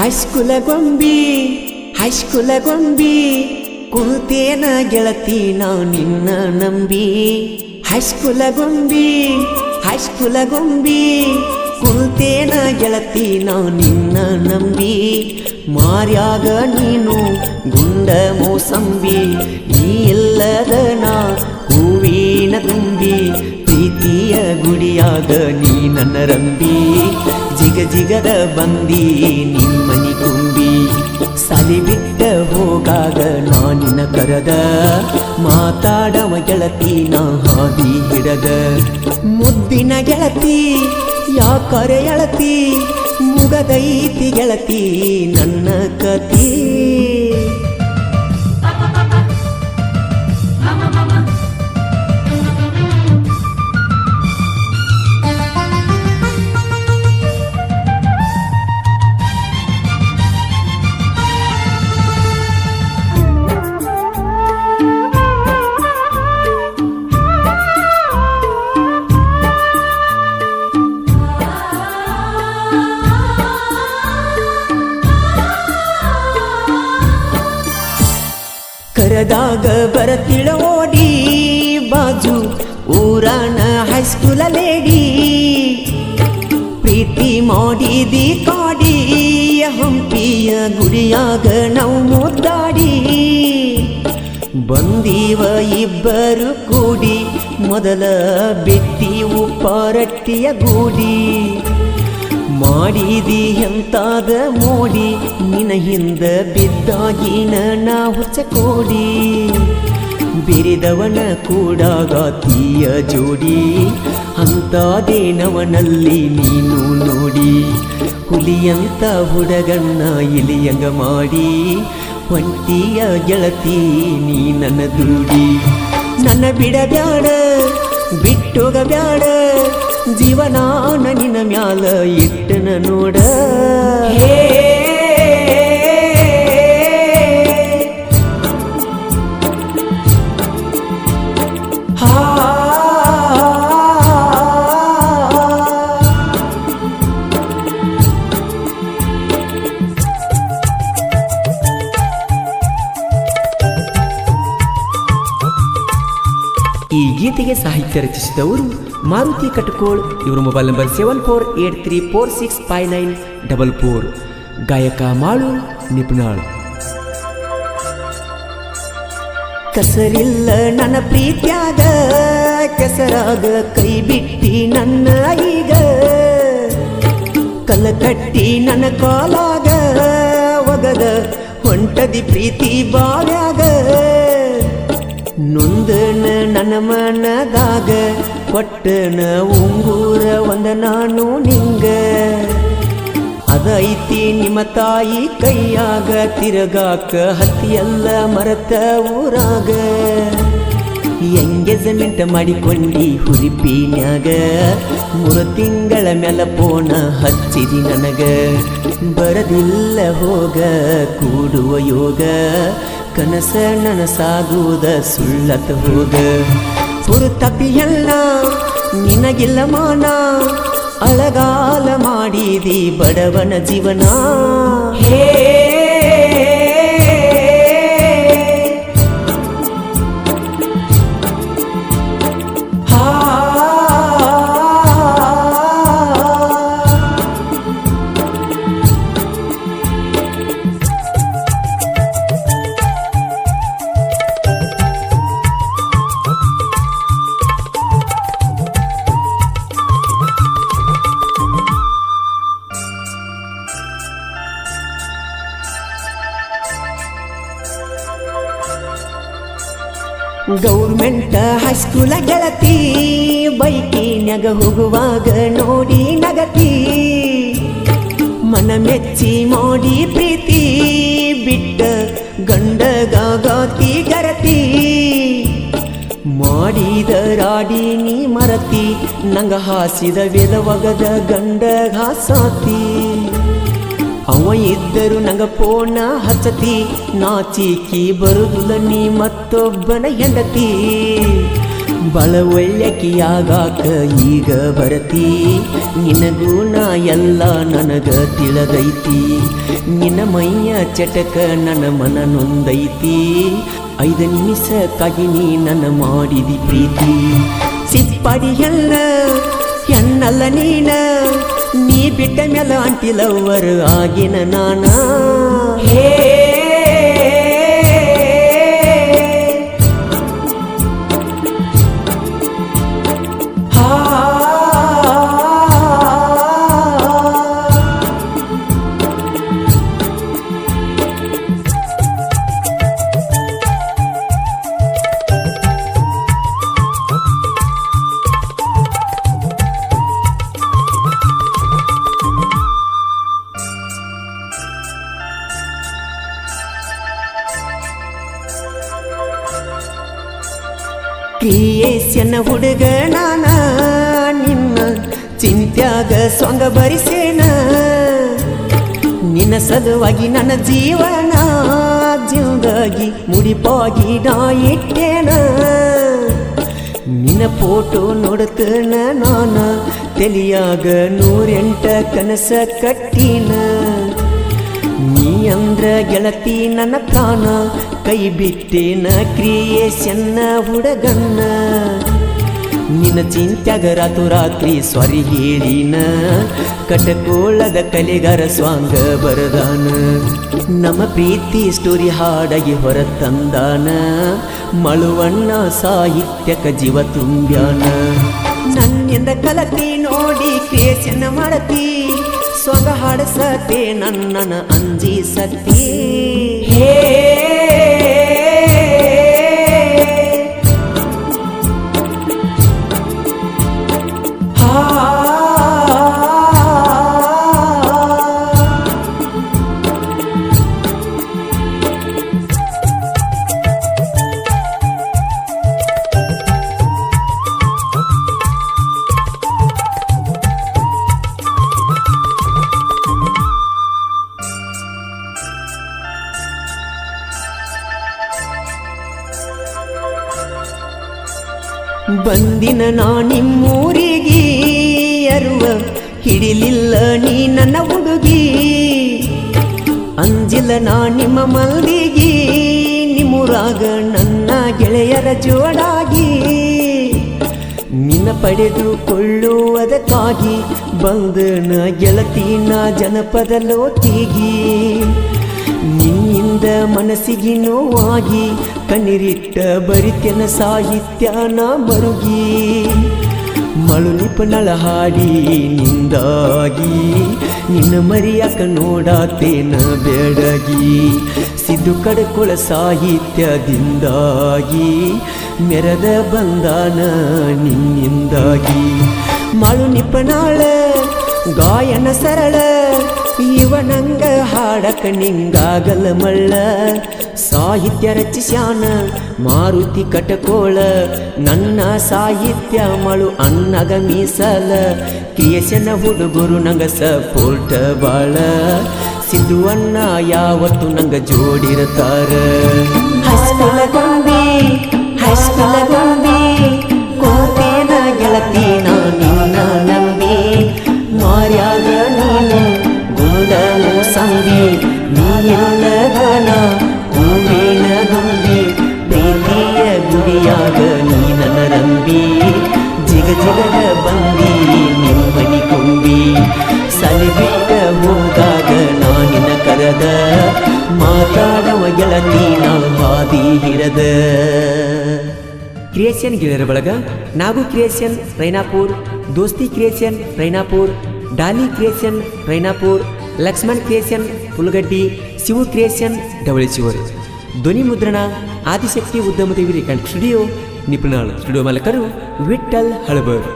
ಹೈಸ್ಕೂಲ ಗೊಂಬಿ ಕುಳಿತೇನ ಗೆಳತಿ ನಾ ನಿನ್ನ ನಂಬಿ. ಹೈಸ್ಕೂಲ ಗೊಂಬಿ ಕುಳಿತೇನ ಗೆಳತಿ ನಾ ನಿನ್ನ ನಂಬಿ. ಮಾರ್ಯಾಗ ನೀನು ಗುಂಡ ಮೋಸಂಬಿ, ನೀ ಇಲ್ಲದ ನಾ ಹೂವಿನ ತುಂಬಿ. ಪ್ರೀತಿಯ ಗುಡಿಯಾಗ ನೀ ನನ್ನ ರಂಬಿ, ಜಿಗದ ಬಂದಿ ನಿಮ್ಮನಿ ತುಂಬಿ. ಸಾಲಿ ಬಿಟ್ಟ ಹೋಗಾಗ ನಾನಿನ ಕರದ, ಮಾತಾಡವ ಗೆಳತಿ ನಾ ಹಾದಿ ಹಿಡದ. ಮುದ್ದಿನ ಗೆಳತಿ ಯಾಕರೆ ಎಳತಿ, ಮುಗದೈತಿ ಗೆಳತಿ ನನ್ನ ಕತಿ. ಕರದಾಗ ಬರತಿಳ ಓಡಿ ಬಾಜು ಊರಾನ ಹೈಸ್ಕೂಲ ಲೇಡಿ. ಪ್ರೀತಿ ಮಾಡಿದಿ ಕಾಡಿ, ಹಂಪಿಯ ಗುಡಿಯಾಗ ನಾವು ಮುದ್ದಾಡಿ. ಬಂದೀವ ಇಬ್ಬರು ಕೂಡಿ, ಮೊದಲ ಬಿಟ್ಟಿವು ಪಾರಟ್ಟಿಯ ಗೂಡಿ. ಮಾಡಿದಿ ಎಂತಾದ ಮೋಡಿ, ನಿನ ಹಿಂದ ಬಿದ್ದಾಗಿನ ನಾ ಹುಚ್ಚ ಕೋಡಿ. ಬಿರಿದವನ ಕೂಡಾಗಾತಿಯ ಜೋಡಿ, ಅಂತಾದೇನವನಲ್ಲಿ ನೀನು ನೋಡಿ. ಹುಲಿಯಂತ ಹುಡುಗನ್ನ ಇಲಿಯಂಗ ಮಾಡಿ, ಒಂಟಿಯ ಗೆಳತಿ ನೀ ನನ್ನ ದೂಡಿ. ನನ್ನ ಬಿಡಬ್ಯಾಡ ಬಿಟ್ಟೋಗಬ್ಯಾಡ, ಜೀವನಾನ ನಿನ್ನ ಮ್ಯಾಲ ಇಟ್ಟನ ನೋಡ. ಈ ಗೀತೆಗೆ ಸಾಹಿತ್ಯ ರಚಿಸಿದವರು ಮಾರುತಿ ಕಟಕೋಳ್. ಇವರ ಮೊಬೈಲ್ ನಂಬರ್ 7483465944. ಗಾಯಕ ಮಾಳು ನಿಪುಣಾಳ್. ಕಸರಿಲ್ಲ ನನ್ನ ಪ್ರೀತ್ಯಾಗ, ಕೆಸರಾಗ ಕೈ ಬಿಟ್ಟಿ ನನ್ನ ಈಗ. ಕಲ್ಲ ಕಟ್ಟಿ ನನ್ನ ಕಾಲಾಗ, ಒಗದ ಹೊಂಟದಿ ಪ್ರೀತಿ ಬಾವ್ಯಾಗ. ನೊಂದನ ನನ್ನ ಮನದಾಗ, ಕೊಟ್ಟನ ಉಂಗೂರ ಒಂದ ನಾನು ನಿಂಗ. ಅದೈತಿ ನಿಮ್ಮ ತಾಯಿ ಕೈಯಾಗ, ತಿರುಗಾಕ ಹತ್ತಿಯಲ್ಲ ಮರತ ಊರಾಗ. ಎಂಗೇಜ್ಮೆಂಟ್ ಮಾಡಿಕೊಂಡಿ ಹುರಿಪಿನ್ಯಾಗ, 3 ತಿಂಗಳ ಮ್ಯಾಲ ಫೋನ ಹಚ್ಚಿದಿ ನನಗ. ಬರದಿಲ್ಲ ಹೋಗ ಕೂಡುವ ಯೋಗ, ಕನಸ ನನಸಾಗುವುದ ಸುಳ್ಳತ ಹೋಗ. ಹುರುತಪಿಯಲ್ಲ ನಿನಗಿಲ್ಲ ಮಾನ, ಅಳಗಾಲ ಮಾಡಿದಿ ಬಡವನ ಜೀವನ. ಗೌರ್ಮೆಂಟ್ ಹೈಸ್ಕೂಲ ಗೆಳತಿ, ಬೈಕಿನ್ಯಾಗ ಹೋಗುವಾಗ ನೋಡಿ ನಗತಿ. ಮನ ಮೆಚ್ಚಿ ಮಾಡಿ ಪ್ರೀತಿ, ಬಿಟ್ಟ ಗಂಡಗಾಗಾತಿ ಗರತಿ. ಮಾಡಿದ ರಾಡಿ ನೀ ಮರತಿ, ನಂಗ ಹಾಸಿದ ವೇದವಗದ ಗಂಡ ಹಾಸಾತಿ. ಅವ ಇದ್ದರು ನಂಗ ಫೋನ ಹಚ್ಚತಿ, ನಾಚಿಕಿ ಬರುದಿಲ್ಲ ನೀ ಮತ್ತೊಬ್ಬನ ಹೆಂಡತಿ. ಬಳ ಒಳ್ಳೆಕಿಯಾಗಾಕ ಈಗ ಬರತಿ ನಿನಗೂ ನಾ ಎಲ್ಲ ನನಗ ತಿಳಿದೈತಿ ನಿನ್ನ ಮೈಯ ಚಟಕ ನನ್ನ ಮನ ನೊಂದೈತಿ 5 ನಿಮಿಷಕ್ಕಾಗಿ ನೀ ನನ್ನ ಮಾಡಿದಿ ಪ್ರೀತಿ ಸಿಪ್ಪಾಡಿ ಹೆಣ್ಣಲ್ಲ ನೀ ಬಿಟ್ಟ ಮೇಲೆ ಆಂಟಿ ಲವ್ವರ್ ಆಗಿನ ನಾನ ಹೇ ಕ್ರಿಯೇಶನ್ ಹುಡುಗ ನಾನ ನಿನ್ನ ಚಿಂತ್ಯಾಗ ಸೊಂಗ ಬರಿಸೇನ ನಿನ್ನ ಸಲುವಾಗಿ ನನ್ನ ಜೀವನ ಜಿಂದಾಗಿ ಮುಡಿಪಾಗಿ ನಾ ಇಟ್ಟೇನ ನಿನ್ನ ಫೋಟೋ ನೋಡ್ತೇನ ನಾನ ತಲಿಯಾಗ 108 ಕನಸ ಕಟ್ಟಿನ ನೀ ಅಂದ್ರ ಗೆಳತಿ ನನ್ನ ಪ್ರಾಣ ಕೈ ಬಿಟ್ಟೇನ ಕ್ರಿಯೇಶನ್ನ ಹುಡುಗನ್ನ ನಿನ್ನ ಚಿಂತ್ಯಾಗ ರಾತ್ರಿ ಸ್ವಾರಿ ಹೇಳಿನ ಕಟಕೋಳದ ಕಲೆಗಾರ ಸ್ವಾಂಗ ಬರದಾನ ನಮ್ಮ ಪ್ರೀತಿ ಸ್ಟೋರಿ ಹಾಡಾಗಿ ಹೊರ ತಂದಾನ ಮಳುವಣ್ಣ ಸಾಹಿತ್ಯಕ ಜೀವ ತುಂಬ್ಯಾನ ನನ್ನಿಂದ ಕಲತಿ ನೋಡಿ ಕ್ರಿಯೇಶನ್ ಮಾಡತಿ ಸ್ವಂಗ ಹಾಡಸತೆ ನನ್ನನ ಅಂಜಿಸತಿ ಹೇ ಬಂದಿನ ನಾ ನಿಮ್ಮೂರಿಗೆ ಅರುವ ಹಿಡಿಲಿಲ್ಲ ನೀ ನನ್ನ ಹುಡುಗಿ ಅಂಜಿಲ್ಲ ನಾ ನಿಮ್ಮ ಮಲ್ದಿಗಿ ನಿಮ್ಮೂರಾಗ ನನ್ನ ಗೆಳೆಯರ ಜೋಡಾಗಿ ನಿನ್ನ ಪಡೆದುಕೊಳ್ಳುವುದಕ್ಕಾಗಿ ಬಂದನ ಗೆಳತಿನ ಜನಪದ ಲೋತಿಗಿ ನಿನ್ನಿಂದ ಮನಸ್ಸಿಗೆ ನೋವಾಗಿ ಕಣ್ಣೀರಿಟ್ಟ ಬರಿತೆನ ಸಾಹಿತ್ಯನ ಮರುಗಿ ಮಳು ನಿಪನಳ ಹಾಡಿ ನಿಂದಾಗಿ ನಿನ್ನ ಮರಿಯಾಕ ನೋಡಾತೇನ ಬೆಡಗಿ ಸಿದ್ದು ಕಡಕೊಳ ಸಾಹಿತ್ಯದಿಂದಾಗಿ ಮೆರದ ಬಂದಾನ ನಿನ್ನಿಂದಾಗಿ ಮಳು ನಿಪನಾಳ ಗಾಯನ ಸರಳ ಇವನಂಗ ಹಾಡಕ ನಿಂಗಾಗಲ ಮಳ್ಳ ಸಾಹಿತ್ಯ ರಚಿಸ್ಯಾನ ಮಾರುತಿ ಕಟಕೋಳ ನನ್ನ ಸಾಹಿತ್ಯ ಮಳು ಅನ್ನಗ ಮೀಸಲ ಕ್ರಿಯೇಶನ್ ಹುಡುಗರು ನಂಗ ಸಪೋರ್ಟ್ ಬಾಳ ಸಿದ್ದುವನ್ನ ಯಾವತ್ತು ನಂಗ ಜೋಡಿರ್ತಾರ ಹೈಸ್ಕೂಲ ಗೊಂಬಿ ಕೋತೇನ ಗೆಳತಿ ನಿನ್ನ ನಂಬಿ ಮಾರ್ಯಾಗ ನೀನು ಗುಂಡ ಮೂಸಂಬಿ ನೀಲ್ಲದನ ಹೂವಿನ ಗೊಂಬಿ ಪ್ರೀತಿಯ ಗುಡಿಯಾಗ ನೀ ನನ್ನ ರಂಬಿ ಜಿಗ ಜಿಗದ ಬಂದಿ ನಿಮ್ಮನಿ ಕೊಂಬಿ ಸಲಿ ಬಿಟ್ಟ ಹೋಗಾಗ ನಾನಿನ ಕರದ ಮಾತಾಡವ ಗೆಳತಿ ನಾ ಹಾದಿ ಹಿರದ ಕ್ರಿಯೇಷನ್ ಗೆಳೆಯರ ಬಳಗ ನಾಗು creation Rainapur Dosti creation Rainapur Dali creation Rainapur Lakshman creation Pulagaddi Shivu creation Davaleshwar ಧ್ವನಿ ಮುದ್ರಣ Adishakti Udyamadevi record studio Nipunal studio ಮಾಲಕರು ವಿಠ್ಠಲ್ ಹಳಬರ್.